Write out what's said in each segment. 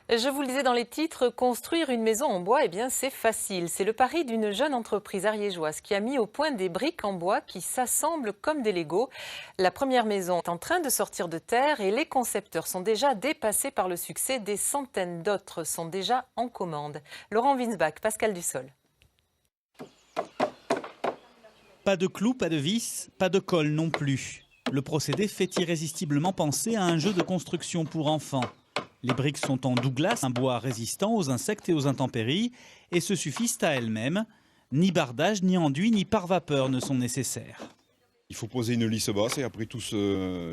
Je vous le disais dans les titres, construire une maison en bois, eh bien c'est facile. C'est le pari d'une jeune entreprise ariégeoise qui a mis au point des briques en bois qui s'assemblent comme des Legos. La première maison est en train de sortir de terre et les concepteurs sont déjà dépassés par le succès. Des centaines d'autres sont déjà en commande. Laurent Winsbach, Pascal Dussol. Pas de clous, pas de vis, pas de colle non plus. Le procédé fait irrésistiblement penser à un jeu de construction pour enfants. Les briques sont en Douglas, un bois résistant aux insectes et aux intempéries, et se suffisent à elles-mêmes. Ni bardage, ni enduit, ni pare-vapeur ne sont nécessaires. Il faut poser une lisse basse et après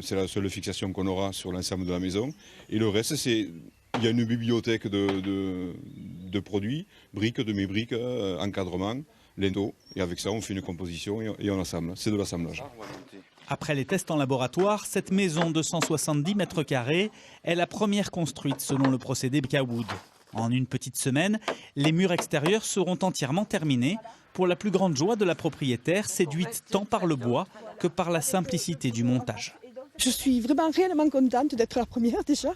c'est la seule fixation qu'on aura sur l'ensemble de la maison. Et le reste, il y a une bibliothèque de produits, briques, demi-briques, encadrement, linteaux. Et avec ça, on fait une composition et on assemble. C'est de l'assemblage. Après les tests en laboratoire, cette maison de 170 mètres carrés est la première construite selon le procédé Bricawood. En une petite semaine, les murs extérieurs seront entièrement terminés, pour la plus grande joie de la propriétaire, séduite tant par le bois que par la simplicité du montage. Je suis vraiment réellement contente d'être la première déjà.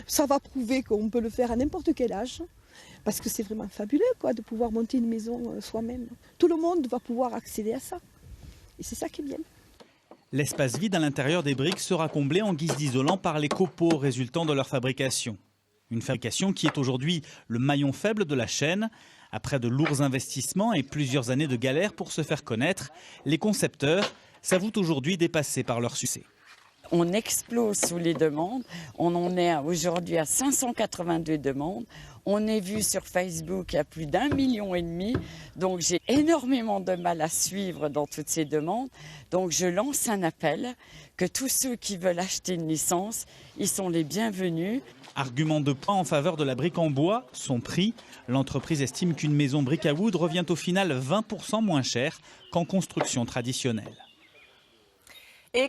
Ça va prouver qu'on peut le faire à n'importe quel âge. Parce que c'est vraiment fabuleux de pouvoir monter une maison soi-même. Tout le monde va pouvoir accéder à ça. Et c'est ça qui est bien. L'espace vide à l'intérieur des briques sera comblé en guise d'isolant par les copeaux résultant de leur fabrication. Une fabrication qui est aujourd'hui le maillon faible de la chaîne. Après de lourds investissements et plusieurs années de galère pour se faire connaître, les concepteurs s'avouent aujourd'hui dépassés par leur succès. On explose sous les demandes. On en est aujourd'hui à 582 demandes. On est vu sur Facebook à plus d'1,5 million. Donc j'ai énormément de mal à suivre dans toutes ces demandes. Donc je lance un appel que tous ceux qui veulent acheter une licence, ils sont les bienvenus. Argument de poids en faveur de la brique en bois, son prix. L'entreprise estime qu'une maison Bricawood revient au final 20% moins cher qu'en construction traditionnelle.